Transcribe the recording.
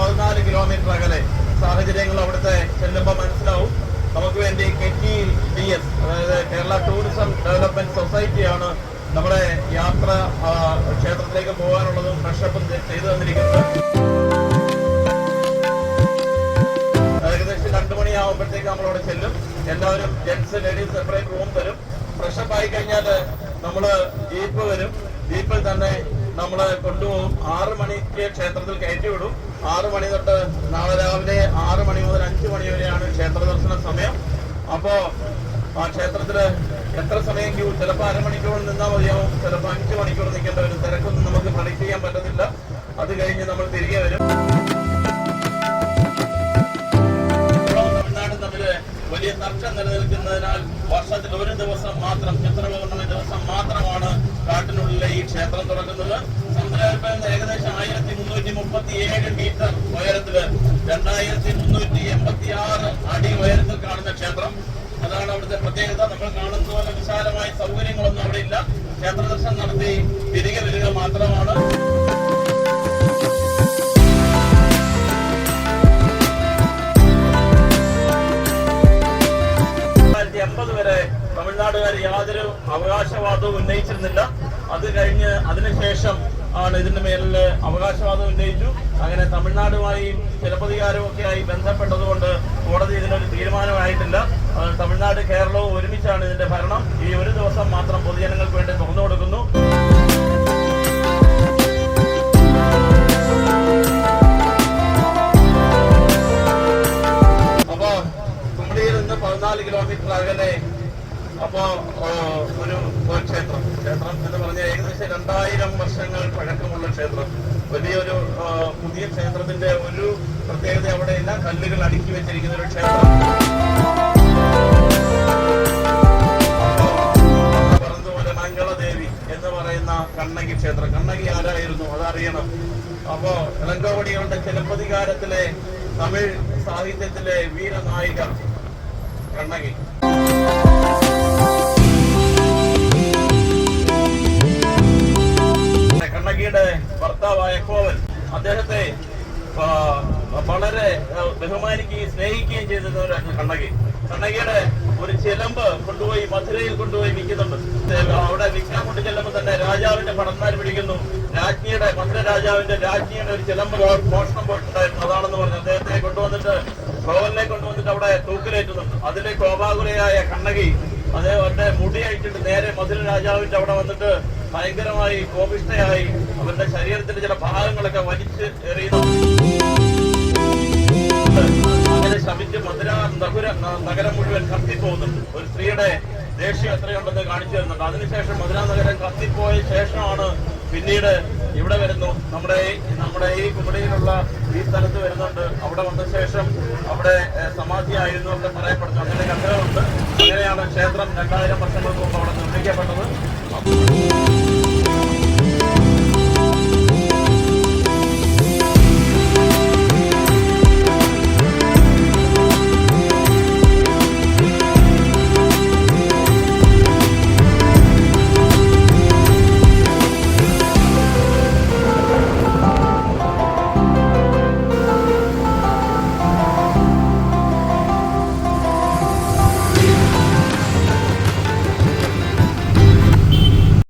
14 kilometre അകലെ. സാഹചര്യങ്ങൾ അവിടുത്തെ ചെല്ലുമ്പോൾ മനസ്സിലാവും. നമുക്ക് വേണ്ടി KTDS, അതായത് കേരള ടൂറിസം ഡെവലപ്മെന്റ് സൊസൈറ്റിയാണ് നമ്മുടെ യാത്ര ക്ഷേത്രത്തിലേക്ക് പോകാനുള്ളതും ഫ്രഷപ്പും ചെയ്തു തന്നിരിക്കുന്നത്. ഏകദേശം 2 മണിയാകുമ്പോഴത്തേക്ക് നമ്മളവിടെ ചെല്ലും. എല്ലാവരും ജെന്റ്സ് ലേഡീസ് സെപ്പറേറ്റ് റൂം തരും. ഫ്രഷപ്പ് ആയി കഴിഞ്ഞാൽ നമ്മള് ജീപ്പ് വരും. ജീപ്പിൽ തന്നെ നമ്മള് കൊണ്ടുപോകും. 6 മണിക്ക് ക്ഷേത്രത്തിൽ കയറ്റിവിടും. 6 മണി തൊട്ട് നാളെ രാവിലെ 6 മണി മുതൽ 5 മണി വരെയാണ് ക്ഷേത്ര ദർശന സമയം. അപ്പോ ആ ക്ഷേത്രത്തില് എത്ര സമയം ക്യൂ, ചിലപ്പോൾ അരമണിക്കൂർ നിന്നാൽ മതിയാവും, ചിലപ്പോൾ 5 മണിക്കൂർ നിൽക്കേണ്ട വരും. തിരക്കൊന്നും നമുക്ക് പ്രഡിക്ട് ചെയ്യാൻ പറ്റത്തില്ല. അത് കഴിഞ്ഞ് നമ്മൾ തിരികെ വരും. തമിഴ്നാട് തമ്മില് വലിയ തർക്കം നിലനിൽക്കുന്നതിനാൽ വർഷത്തിൽ ഒരു ദിവസം മാത്രം, ചിത്രപൗർണമി ദിവസം മാത്രമാണ് കാട്ടിനുള്ളിലെ ഈ ക്ഷേത്രം തുറക്കുന്നത്. സമുദ്രത്തിൽ ഏകദേശം 1337 മീറ്റർ ഉയരത്തില് 2386 അടി ഉയരത്തിൽ കാണുന്ന ക്ഷേത്രം. അതാണ് അവിടുത്തെ പ്രത്യേകത. നമ്മൾ കാണുന്ന പോലെ വിശാലമായ സൗകര്യങ്ങളൊന്നും അവിടെ ഇല്ല. ക്ഷേത്ര ദർശനം നടത്തി തിരികെ വരിക മാത്രമാണ്. 1980 വരെ തമിഴ്നാടുകാർ യാതൊരു അവകാശവാദവും ഉന്നയിച്ചിരുന്നില്ല. അത് കഴിഞ്ഞ് അതിനുശേഷം ആണ് ഇതിന്റെ മേലിൽ അവകാശവാദം ഉന്നയിച്ചു. അങ്ങനെ തമിഴ്നാടുമായും ചിലപ്പതികാരവും ഒക്കെ ആയി ബന്ധപ്പെട്ടതുകൊണ്ട് കോടതി ഇതിനൊരു തീരുമാനമായിട്ടില്ല. തമിഴ്നാട് കേരളവും ഒരുമിച്ചാണ് ഇതിന്റെ ഭരണം. ഈ ഒരു ദിവസം മാത്രം പൊതുജനങ്ങൾക്ക് വേണ്ടി തുറന്നു കൊടുക്കുന്നു. അപ്പോ കുമളിയിൽ നിന്ന് 14 കിലോമീറ്റർ അകലെ അപ്പോ ഒരു ക്ഷേത്രം എന്ന് പറഞ്ഞാൽ ഏകദേശം 2000 വർഷങ്ങൾ പഴക്കമുള്ള ക്ഷേത്രം. വലിയൊരു പുതിയ ക്ഷേത്രത്തിന്റെ ഒരു പ്രത്യേകത അവിടെ ഇല്ല. കല്ലുകൾ അടുക്കി വെച്ചിരിക്കുന്ന ഒരു ക്ഷേത്രം. പറഞ്ഞതുപോലെ മംഗളദേവി എന്ന് പറയുന്ന കണ്ണകി ക്ഷേത്രം. കണ്ണകി ആരായിരുന്നു അതറിയണം. അപ്പോ ഇളങ്കോവടികളുടെ ചിലപ്പതികാരത്തിലെ തമിഴ് സാഹിത്യത്തിലെ വീരനായിക കണ്ണകി. കണ്ണകിയുടെ ഭർത്താവായ കോവൽ അദ്ദേഹത്തെ വളരെ ബഹുമാനിക്കുകയും സ്നേഹിക്കുകയും ചെയ്തിരുന്ന കണ്ണകിയുടെ ഒരു ചിലമ്പ് കൊണ്ടുപോയി മധുരയിൽ കൊണ്ടുപോയി വിൽക്കുന്നുണ്ട്. അവിടെ വിൽക്കാൻ കൊണ്ട് ചെല്ലുമ്പോൾ തന്നെ രാജാവിന്റെ ഭടന്മാർ പിടിക്കുന്നു. മധുര രാജാവിന്റെ രാജ്ഞിയുടെ ഒരു ചിലമ്പ് മോഷണം പോയിട്ടുണ്ടായിരുന്നു. അതാണെന്ന് പറഞ്ഞ് അദ്ദേഹത്തെ കൊണ്ടുവന്നിട്ട് കോവലിനെ കൊണ്ടുവന്നിട്ട് അവിടെ തൂക്കിലേറ്റുന്നുണ്ട്. അതിലെ കോപാകുലയായ കണ്ണകി അതേപോലെ മുടി അഴിച്ചിട്ട് നേരെ മധുര രാജാവിന്റെ അവിടെ വന്നിട്ട് ഭയങ്കരമായി കോപിഷ്ഠയായി അവരുടെ ശരീരത്തിന്റെ ചില ഭാഗങ്ങളൊക്കെ വലിച്ച് എറിയുന്നു. അങ്ങനെ ശമിച്ച് മധുര നഗരം മുഴുവൻ കത്തിപ്പോകുന്നുണ്ട്. ഒരു സ്ത്രീയുടെ ദേഷ്യം എത്രയുണ്ടെന്ന് കാണിച്ചു തരുന്നുണ്ട്. അതിനുശേഷം മധുര നഗരം കത്തിപ്പോയ ശേഷമാണ് പിന്നീട് ഇവിടെ വരുന്നു. നമ്മുടെ ഈ കുമളിയിലുള്ള ഈ സ്ഥലത്ത് വരുന്നുണ്ട്. അവിടെ വന്ന ശേഷം അവിടെ സമാധിയായിരുന്നു ഒക്കെ പറയപ്പെടുന്നു. അങ്ങനെ കഥകളുണ്ട്. അങ്ങനെയാണ് ക്ഷേത്രം 2000 വർഷങ്ങൾക്ക് മുമ്പ് അവിടെ നിർമ്മിക്കപ്പെട്ടത്.